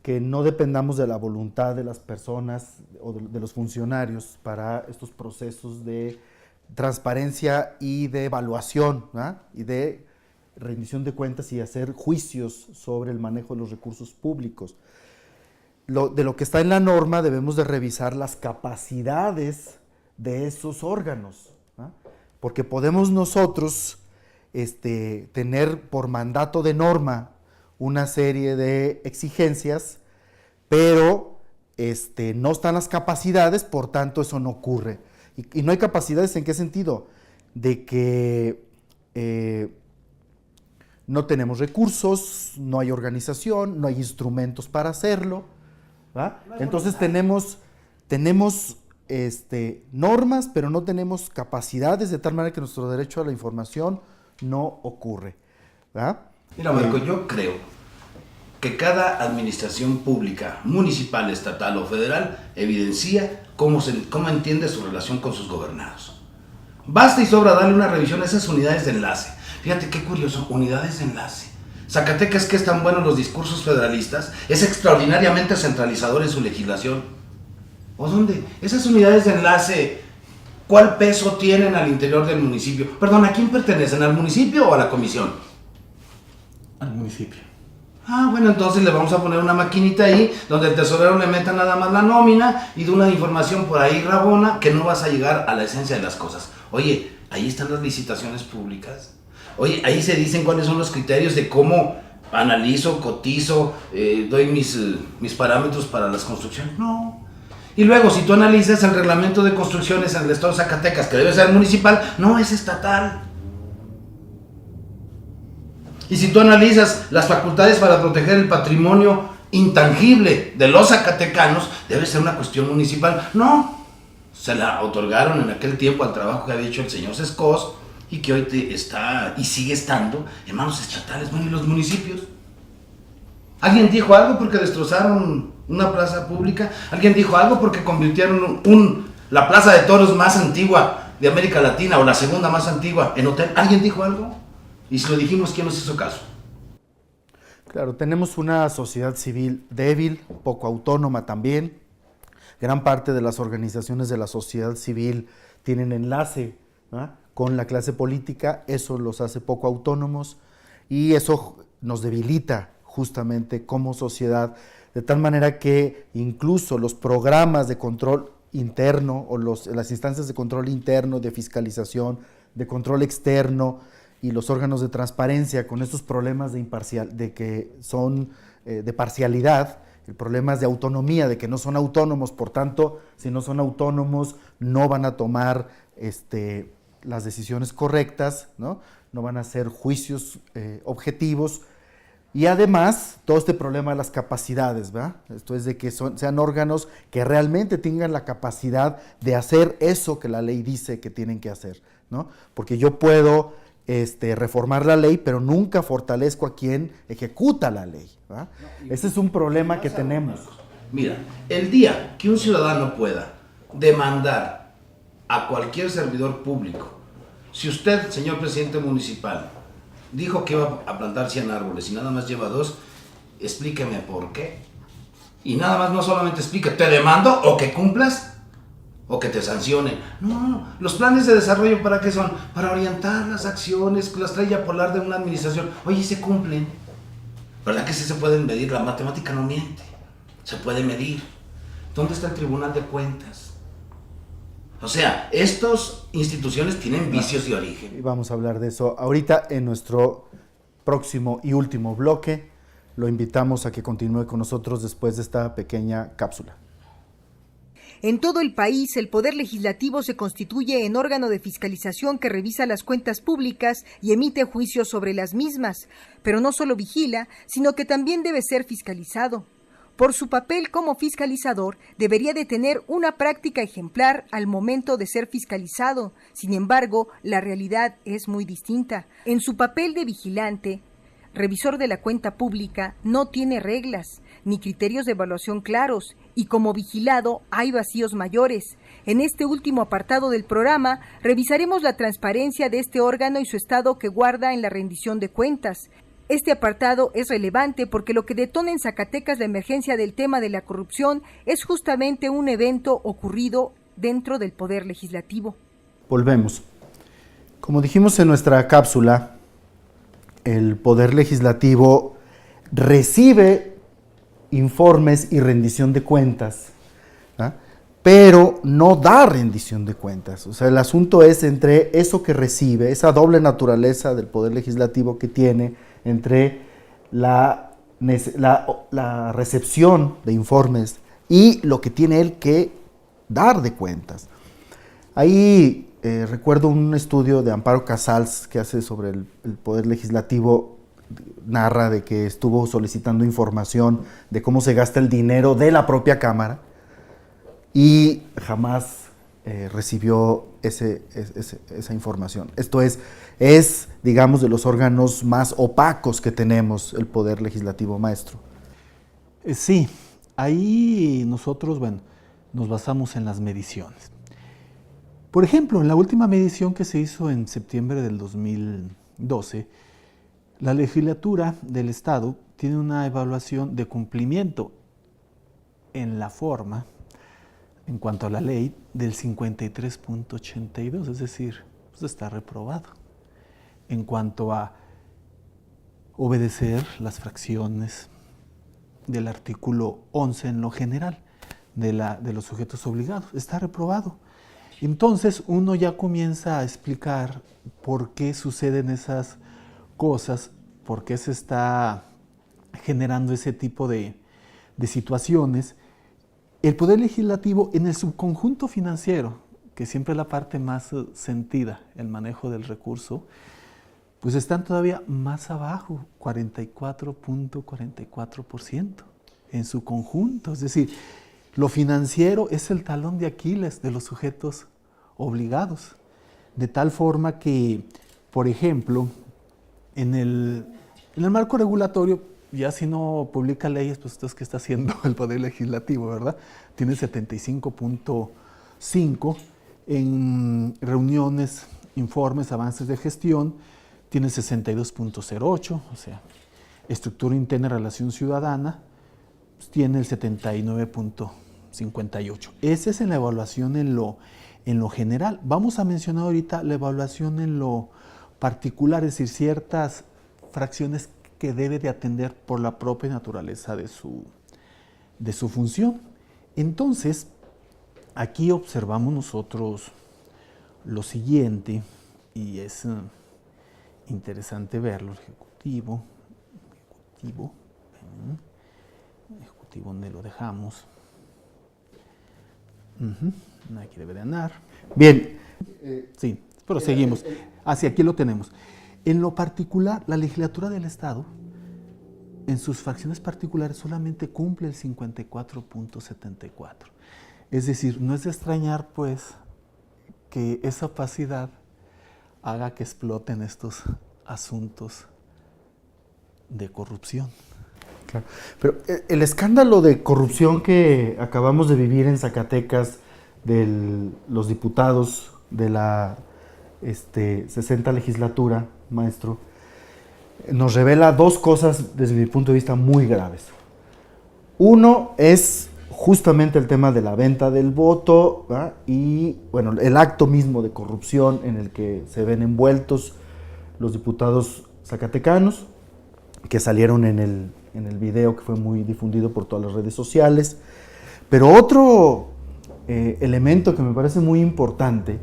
que no dependamos de la voluntad de las personas o de los funcionarios para estos procesos de transparencia y de evaluación, ¿verdad? Y de rendición de cuentas y hacer juicios sobre el manejo de los recursos públicos. De lo que está en la norma debemos de revisar las capacidades de esos órganos, ¿verdad? Porque podemos nosotros tener por mandato de norma una serie de exigencias, pero no están las capacidades, por tanto eso no ocurre. Y no hay capacidades, ¿en qué sentido? De que no tenemos recursos, no hay organización, no hay instrumentos para hacerlo, ¿verdad? Entonces tenemos normas, pero no tenemos capacidades, de tal manera que nuestro derecho a la información no ocurre, ¿verdad? Mira, Marco, yo creo que cada administración pública, municipal, estatal o federal, evidencia cómo entiende su relación con sus gobernados. Basta y sobra darle una revisión a esas unidades de enlace. Fíjate qué curioso, unidades de enlace. Zacatecas, que están buenos los discursos federalistas, es extraordinariamente centralizador en su legislación. ¿O dónde? Esas unidades de enlace, ¿cuál peso tienen al interior del municipio? Perdón, ¿a quién pertenecen? ¿Al municipio o a la comisión? Al municipio. Ah, bueno, entonces le vamos a poner una maquinita ahí donde el tesorero le meta nada más la nómina y de una información por ahí rabona que no vas a llegar a la esencia de las cosas. Oye, ahí están las licitaciones públicas. Oye, ahí se dicen cuáles son los criterios de cómo analizo, cotizo, doy mis parámetros para las construcciones. No. Y luego, si tú analizas el reglamento de construcciones en el estado de Zacatecas, que debe ser municipal, no es estatal. Y si tú analizas las facultades para proteger el patrimonio intangible de los zacatecanos, debe ser una cuestión municipal. No, se la otorgaron en aquel tiempo al trabajo que había hecho el señor Sescos y que hoy está y sigue estando en manos estatales. Bueno, ¿y los municipios? ¿Alguien dijo algo porque destrozaron una plaza pública? ¿Alguien dijo algo porque convirtieron la plaza de toros más antigua de América Latina o la segunda más antigua en hotel? ¿Alguien dijo algo? Y si lo dijimos, ¿quién nos hizo caso? Claro, tenemos una sociedad civil débil, poco autónoma también. Gran parte de las organizaciones de la sociedad civil tienen enlace, ¿no?, con la clase política. Eso los hace poco autónomos y eso nos debilita justamente como sociedad, de tal manera que incluso los programas de control interno o las instancias de control interno, de fiscalización, de control externo, y los órganos de transparencia con estos problemas de parcialidad, problemas de autonomía, de que no son autónomos, por tanto, si no son autónomos, no van a tomar las decisiones correctas, ¿no? No van a hacer juicios objetivos. Y además, todo este problema de las capacidades, ¿verdad? Esto es de que sean órganos que realmente tengan la capacidad de hacer eso que la ley dice que tienen que hacer, ¿no? Porque yo puedo reformar la ley, pero nunca fortalezco a quien ejecuta la ley, ¿verdad? Ese es un problema que tenemos. Mira, el día que un ciudadano pueda demandar a cualquier servidor público, si usted, señor presidente municipal, dijo que iba a plantar 100 árboles y nada más lleva 2, explíqueme por qué. Y nada más, no solamente explique, te demando o que cumplas o que te sancionen. No, los planes de desarrollo, ¿para qué son? Para orientar las acciones, la estrella polar de una administración. Oye, se cumplen. ¿Verdad que sí se pueden medir? La matemática no miente. Se puede medir. ¿Dónde está el Tribunal de Cuentas? O sea, estas instituciones tienen vicios de origen. Y vamos a hablar de eso ahorita en nuestro próximo y último bloque. Lo invitamos a que continúe con nosotros después de esta pequeña cápsula. En todo el país, el Poder Legislativo se constituye en órgano de fiscalización que revisa las cuentas públicas y emite juicios sobre las mismas, pero no solo vigila, sino que también debe ser fiscalizado. Por su papel como fiscalizador, debería de tener una práctica ejemplar al momento de ser fiscalizado. Sin embargo, la realidad es muy distinta. En su papel de vigilante, revisor de la cuenta pública, no tiene reglas ni criterios de evaluación claros, y como vigilado hay vacíos mayores. En este último apartado del programa revisaremos la transparencia de este órgano y su estado que guarda en la rendición de cuentas. Este apartado es relevante porque lo que detona en Zacatecas la emergencia del tema de la corrupción es justamente un evento ocurrido dentro del Poder Legislativo. Volvemos. Como dijimos en nuestra cápsula, el Poder Legislativo recibe informes y rendición de cuentas, ¿ah? Pero no da rendición de cuentas. O sea, el asunto es entre eso que recibe, esa doble naturaleza del Poder Legislativo que tiene entre la recepción de informes y lo que tiene él que dar de cuentas. Ahí recuerdo un estudio de Amparo Casals que hace sobre el Poder Legislativo, narra de que estuvo solicitando información de cómo se gasta el dinero de la propia Cámara y jamás recibió esa información. Esto es, digamos, de los órganos más opacos que tenemos el Poder Legislativo, maestro. Sí, ahí nosotros, nos basamos en las mediciones. Por ejemplo, en la última medición que se hizo en septiembre del 2012, la legislatura del Estado tiene una evaluación de cumplimiento en la forma, en cuanto a la ley, del 53.82, es decir, pues está reprobado. En cuanto a obedecer las fracciones del artículo 11 en lo general de los sujetos obligados, está reprobado. Entonces uno ya comienza a explicar por qué suceden esas cosas, por qué se está generando ese tipo de situaciones. El Poder Legislativo en el subconjunto financiero, que siempre es la parte más sentida, el manejo del recurso, pues están todavía más abajo, 44.44% en su conjunto. Es decir, lo financiero es el talón de Aquiles de los sujetos obligados. De tal forma que, por ejemplo, en el marco regulatorio, ya si no publica leyes, pues entonces, ¿qué está haciendo el Poder Legislativo, verdad? Tiene 75.5 en reuniones, informes, avances de gestión, tiene 62.08, o sea, estructura interna y relación ciudadana, pues tiene el 79.58. Esa es en la evaluación en lo general. Vamos a mencionar ahorita la evaluación en lo particular, es decir, ciertas fracciones que debe de atender por la propia naturaleza de su función. Entonces, aquí observamos nosotros lo siguiente, y es interesante verlo. Ejecutivo, ¿dónde lo dejamos? Aquí debe de andar. Bien. Sí, pero seguimos. Hacia aquí lo tenemos. En lo particular, la legislatura del Estado, en sus fracciones particulares, solamente cumple el 54.74. Es decir, no es de extrañar, pues, que esa opacidad haga que exploten estos asuntos de corrupción. Claro. Pero el escándalo de corrupción que acabamos de vivir en Zacatecas de los diputados de la 60 legislatura, maestro, nos revela dos cosas desde mi punto de vista muy graves. Uno es justamente el tema de la venta del voto, ¿verdad? Y bueno, el acto mismo de corrupción en el que se ven envueltos los diputados zacatecanos, que salieron en el video que fue muy difundido por todas las redes sociales. Pero otro elemento que me parece muy importante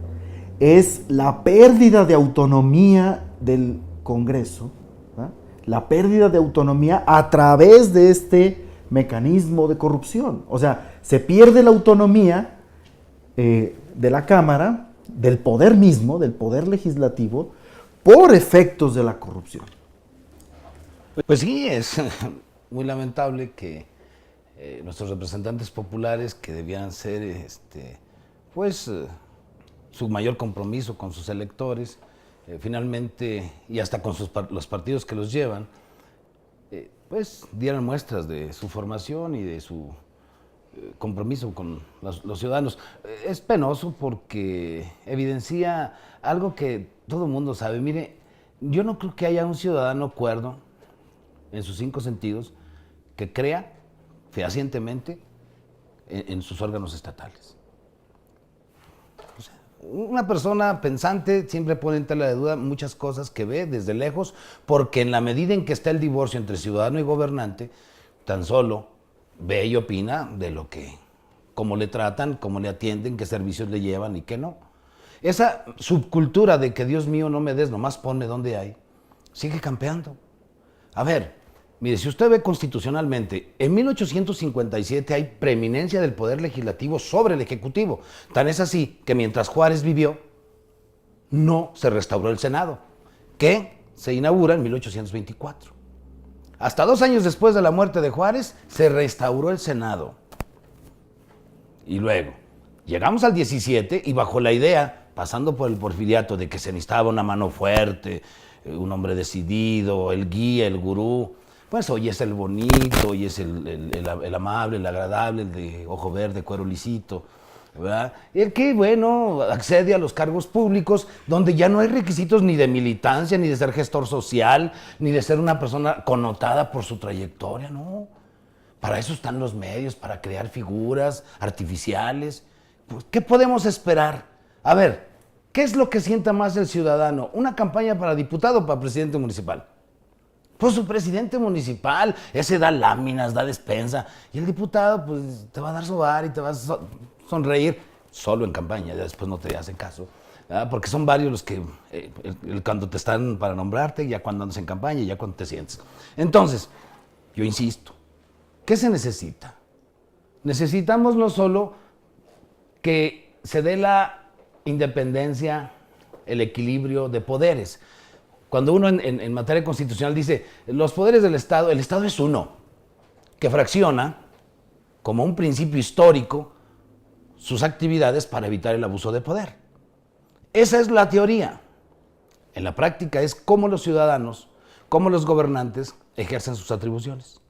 es la pérdida de autonomía del Congreso, ¿verdad? La pérdida de autonomía a través de este mecanismo de corrupción. O sea, se pierde la autonomía de la Cámara, del poder mismo, del poder legislativo, por efectos de la corrupción. Pues sí, es muy lamentable que nuestros representantes populares, que debían ser su mayor compromiso con sus electores, finalmente, y hasta con los partidos que los llevan, pues dieran muestras de su formación y de su compromiso con los ciudadanos. Es penoso porque evidencia algo que todo el mundo sabe. Mire, yo no creo que haya un ciudadano cuerdo, en sus 5 sentidos, que crea fehacientemente en sus órganos estatales. O sea, una persona pensante siempre pone en tela de duda muchas cosas que ve desde lejos, porque en la medida en que está el divorcio entre ciudadano y gobernante, tan solo ve y opina de lo que, cómo le tratan, cómo le atienden, qué servicios le llevan y qué no. Esa subcultura de que Dios mío no me des, nomás ponme donde hay, sigue campeando. A ver, mire, si usted ve constitucionalmente, en 1857 hay preeminencia del Poder Legislativo sobre el Ejecutivo. Tan es así que mientras Juárez vivió, no se restauró el Senado, que se inaugura en 1824. Hasta 2 años después de la muerte de Juárez, se restauró el Senado. Y luego, llegamos al 17 y bajo la idea, pasando por el porfiriato, de que se necesitaba una mano fuerte, un hombre decidido, el guía, el gurú, pues hoy es el bonito, hoy es el amable, el agradable, el de ojo verde, cuero lisito, ¿verdad? El que, bueno, accede a los cargos públicos donde ya no hay requisitos ni de militancia, ni de ser gestor social, ni de ser una persona connotada por su trayectoria, no. Para eso están los medios, para crear figuras artificiales. Pues, ¿qué podemos esperar? A ver, ¿qué es lo que sienta más el ciudadano? ¿Una campaña para diputado o para presidente municipal? Pues su presidente municipal, ese da láminas, da despensa. Y el diputado, pues, te va a dar sobar y te va a sonreír solo en campaña, ya después no te hacen caso. ¿Verdad? Porque son varios los que, cuando te están para nombrarte, ya cuando andas en campaña, ya cuando te sientes. Entonces, yo insisto, ¿qué se necesita? Necesitamos no solo que se dé la independencia, el equilibrio de poderes. Cuando uno en materia constitucional dice, los poderes del Estado, el Estado es uno, que fracciona, como un principio histórico, sus actividades para evitar el abuso de poder. Esa es la teoría. En la práctica es cómo los ciudadanos, cómo los gobernantes ejercen sus atribuciones.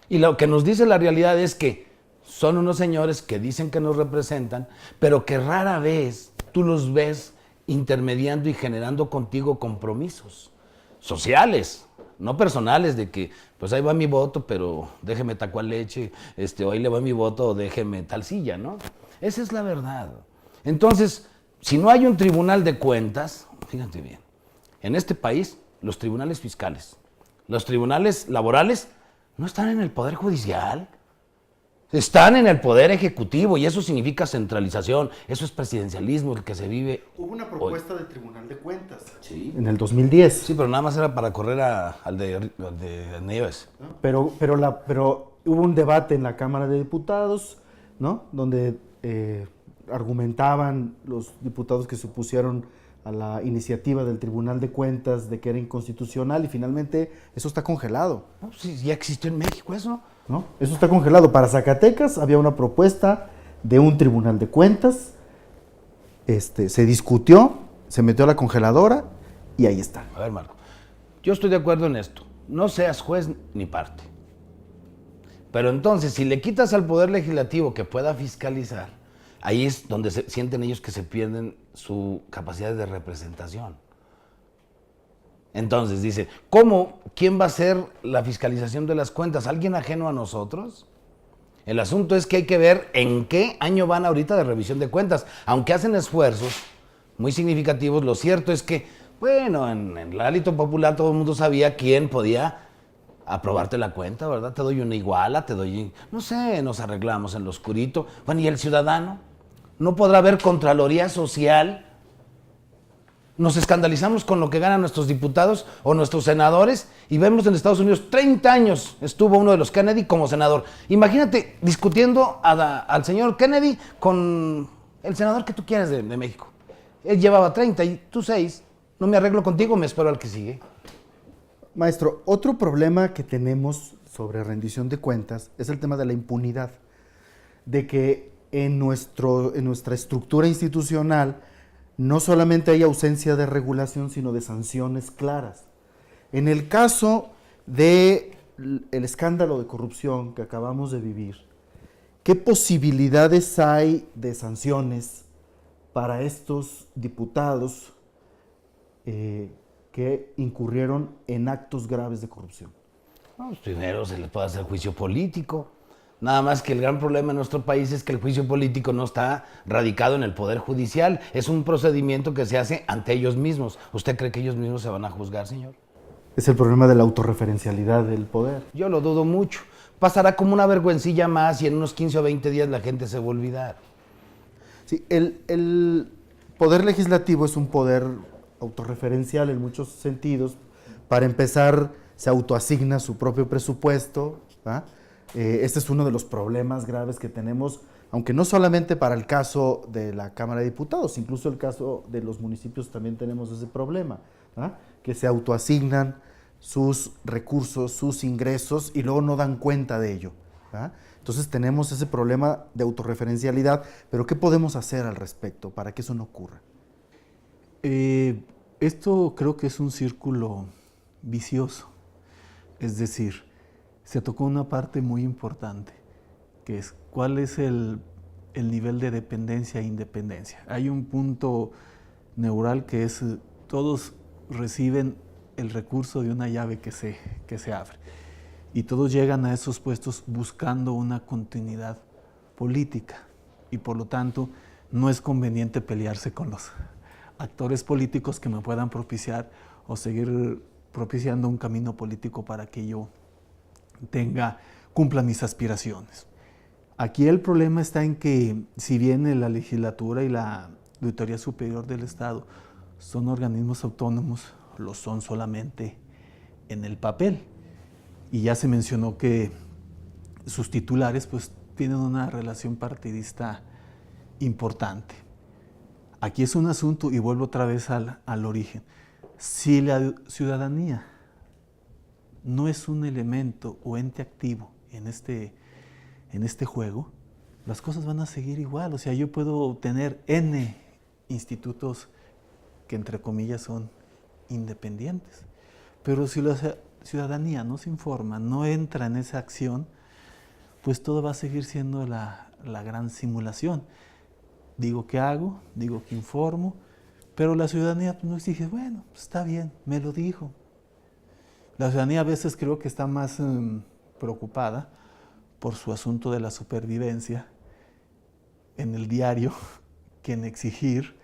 Y lo que nos dice la realidad es que son unos señores que dicen que nos representan, pero que rara vez tú los ves intermediando y generando contigo compromisos sociales, no personales, de que pues ahí va mi voto, pero déjeme tacuar leche, o ahí le va mi voto, o déjeme tal silla, ¿no? Esa es la verdad. Entonces, si no hay un tribunal de cuentas, fíjate bien, en este país los tribunales fiscales, los tribunales laborales no están en el Poder Judicial, están en el Poder Ejecutivo, y eso significa centralización, eso es presidencialismo, el que se vive. Hubo una propuesta de Tribunal de Cuentas. Sí. En el 2010. Sí, pero nada más era para correr al de Nieves. Pero hubo un debate en la Cámara de Diputados, ¿no? Donde argumentaban los diputados que se opusieron a la iniciativa del Tribunal de Cuentas de que era inconstitucional, y finalmente eso está congelado. No, sí, ya existió en México eso. ¿No? Eso está congelado. Para Zacatecas había una propuesta de un Tribunal de Cuentas, se discutió, se metió a la congeladora y ahí está. A ver, Marco, yo estoy de acuerdo en esto. No seas juez ni parte. Pero entonces, si le quitas al Poder Legislativo que pueda fiscalizar, ahí es donde sienten ellos que se pierden su capacidad de representación. Entonces dice, ¿cómo? ¿Quién va a hacer la fiscalización de las cuentas? ¿Alguien ajeno a nosotros? El asunto es que hay que ver en qué año van ahorita de revisión de cuentas. Aunque hacen esfuerzos muy significativos, lo cierto es que, bueno, en el hálito popular todo el mundo sabía quién podía aprobarte la cuenta, ¿verdad? Te doy una iguala, te doy, no sé, nos arreglamos en lo oscurito. Bueno, ¿y el ciudadano? ¿No podrá haber Contraloría Social? Nos escandalizamos con lo que ganan nuestros diputados o nuestros senadores y vemos en Estados Unidos 30 años estuvo uno de los Kennedy como senador. Imagínate discutiendo al señor Kennedy con el senador que tú quieras de México. Él llevaba 30 y tú 6. No me arreglo contigo, me espero al que sigue. Maestro, otro problema que tenemos sobre rendición de cuentas es el tema de la impunidad. De que en nuestra estructura institucional no solamente hay ausencia de regulación, sino de sanciones claras. En el caso del escándalo de corrupción que acabamos de vivir, ¿qué posibilidades hay de sanciones para estos diputados que incurrieron en actos graves de corrupción? Pues primero se les puede hacer juicio político. Nada más que el gran problema en nuestro país es que el juicio político no está radicado en el Poder Judicial. Es un procedimiento que se hace ante ellos mismos. ¿Usted cree que ellos mismos se van a juzgar, señor? Es el problema de la autorreferencialidad del poder. Yo lo dudo mucho. Pasará como una vergüencilla más y en unos 15 o 20 días la gente se va a olvidar. Sí, el poder legislativo es un poder autorreferencial en muchos sentidos. Para empezar, se autoasigna su propio presupuesto, ¿ah? Este es uno de los problemas graves que tenemos, aunque no solamente para el caso de la Cámara de Diputados, incluso el caso de los municipios también tenemos ese problema, ¿ah? Que se autoasignan sus recursos, sus ingresos y luego no dan cuenta de ello, ¿ah? Entonces tenemos ese problema de autorreferencialidad, pero ¿qué podemos hacer al respecto para que eso no ocurra? Esto creo que es un círculo vicioso, es decir, se tocó una parte muy importante, que es cuál es el nivel de dependencia e independencia. Hay un punto neural que es todos reciben el recurso de una llave que se abre y todos llegan a esos puestos buscando una continuidad política y por lo tanto no es conveniente pelearse con los actores políticos que me puedan propiciar o seguir propiciando un camino político para que yo cumpla mis aspiraciones. Aquí el problema está en que si bien la legislatura y la Auditoría Superior del Estado son organismos autónomos, lo son solamente en el papel. Y ya se mencionó que sus titulares pues tienen una relación partidista importante. Aquí es un asunto, y vuelvo otra vez al origen, si la ciudadanía no es un elemento o ente activo en este juego, las cosas van a seguir igual. O sea, yo puedo tener N institutos que entre comillas son independientes, pero si la ciudadanía no se informa, no entra en esa acción, pues todo va a seguir siendo la gran simulación. Digo que hago, digo que informo, pero la ciudadanía no exige, bueno, pues está bien, me lo dijo. La ciudadanía a veces creo que está más preocupada por su asunto de la supervivencia en el diario que en exigir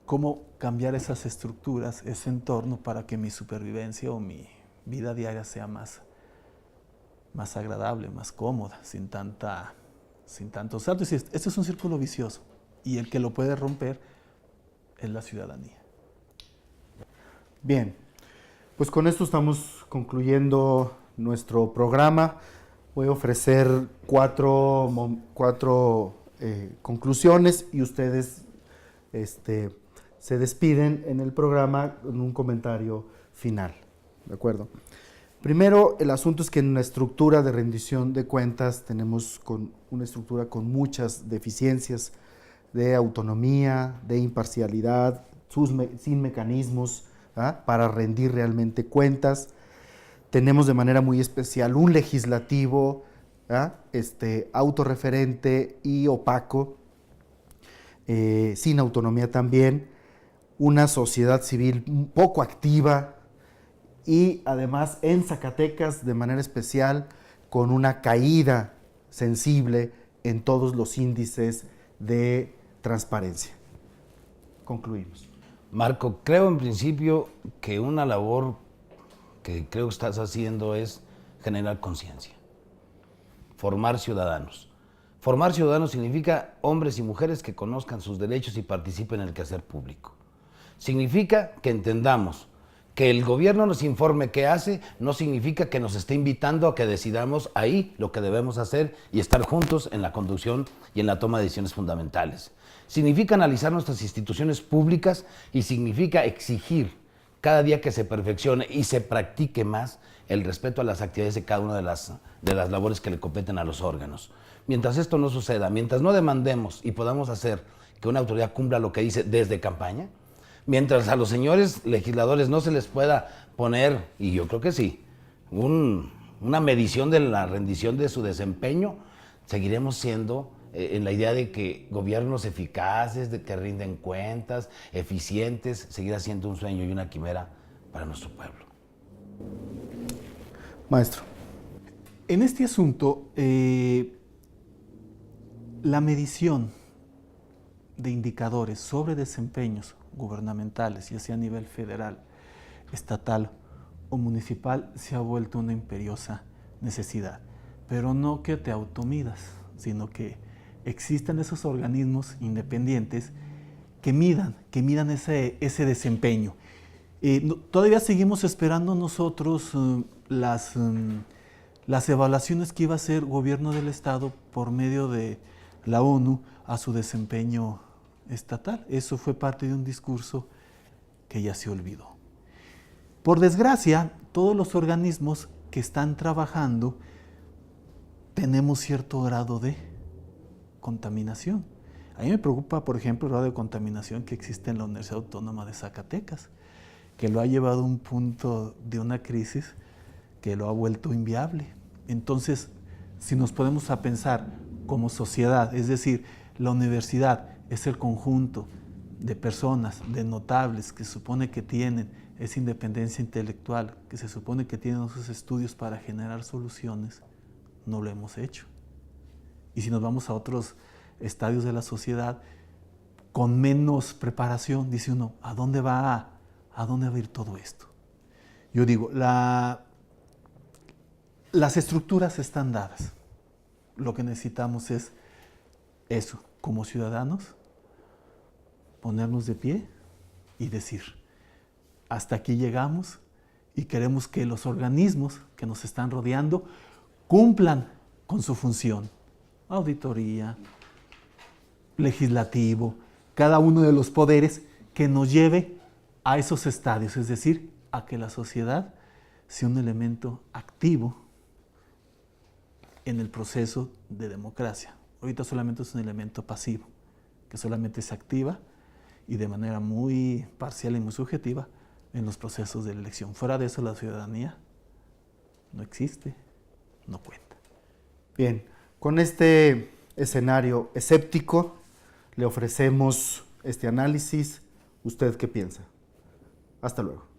cómo cambiar esas estructuras, ese entorno para que mi supervivencia o mi vida diaria sea más agradable, más cómoda, sin tantos saltos. Este es un círculo vicioso y el que lo puede romper es la ciudadanía. Bien. Pues con esto estamos concluyendo nuestro programa. Voy a ofrecer cuatro conclusiones y ustedes se despiden en el programa con un comentario final. ¿De acuerdo? Primero, el asunto es que en la estructura de rendición de cuentas tenemos una estructura con muchas deficiencias de autonomía, de imparcialidad, sin mecanismos para rendir realmente cuentas. Tenemos de manera muy especial un legislativo autorreferente y opaco, sin autonomía también, una sociedad civil poco activa y además en Zacatecas de manera especial con una caída sensible en todos los índices de transparencia. Concluimos. Marco, creo en principio que una labor que creo que estás haciendo es generar conciencia, formar ciudadanos. Formar ciudadanos significa hombres y mujeres que conozcan sus derechos y participen en el quehacer público. Significa que entendamos que el gobierno nos informe qué hace, no significa que nos esté invitando a que decidamos ahí lo que debemos hacer y estar juntos en la conducción y en la toma de decisiones fundamentales. Significa analizar nuestras instituciones públicas y significa exigir cada día que se perfeccione y se practique más el respeto a las actividades de cada una de las labores que le competen a los órganos. Mientras esto no suceda, mientras no demandemos y podamos hacer que una autoridad cumpla lo que dice desde campaña, mientras a los señores legisladores no se les pueda poner, y yo creo que sí, una medición de la rendición de su desempeño, seguiremos siendo en la idea de que gobiernos eficaces, de que rinden cuentas, eficientes, seguirá siendo un sueño y una quimera para nuestro pueblo. Maestro. En este asunto, la medición de indicadores sobre desempeños gubernamentales, ya sea a nivel federal, estatal o municipal, se ha vuelto una imperiosa necesidad. Pero no que te automidas, sino que existen esos organismos independientes que midan ese desempeño. Todavía seguimos esperando nosotros las evaluaciones que iba a hacer el gobierno del Estado por medio de la ONU a su desempeño estatal. Eso fue parte de un discurso que ya se olvidó. Por desgracia, todos los organismos que están trabajando tenemos cierto grado de contaminación. A mí me preocupa, por ejemplo, el grado de contaminación que existe en la Universidad Autónoma de Zacatecas, que lo ha llevado a un punto de una crisis que lo ha vuelto inviable. Entonces, si nos podemos a pensar como sociedad, es decir, la universidad es el conjunto de personas, de notables que se supone que tienen esa independencia intelectual, que se supone que tienen esos estudios para generar soluciones, no lo hemos hecho. Y si nos vamos a otros estadios de la sociedad, con menos preparación, dice uno, ¿a dónde va a ir todo esto? Yo digo, las estructuras están dadas. Lo que necesitamos es eso, como ciudadanos, ponernos de pie y decir, hasta aquí llegamos y queremos que los organismos que nos están rodeando cumplan con su función. Auditoría, legislativo, cada uno de los poderes que nos lleve a esos estadios, es decir, a que la sociedad sea un elemento activo en el proceso de democracia. Ahorita solamente es un elemento pasivo, que solamente se activa y de manera muy parcial y muy subjetiva en los procesos de la elección. Fuera de eso, la ciudadanía no existe, no cuenta. Bien, con este escenario escéptico le ofrecemos este análisis. ¿Usted qué piensa? Hasta luego.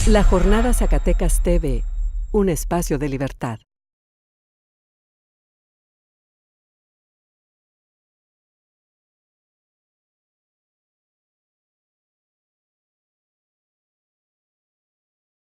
La Jornada Zacatecas TV, un espacio de libertad.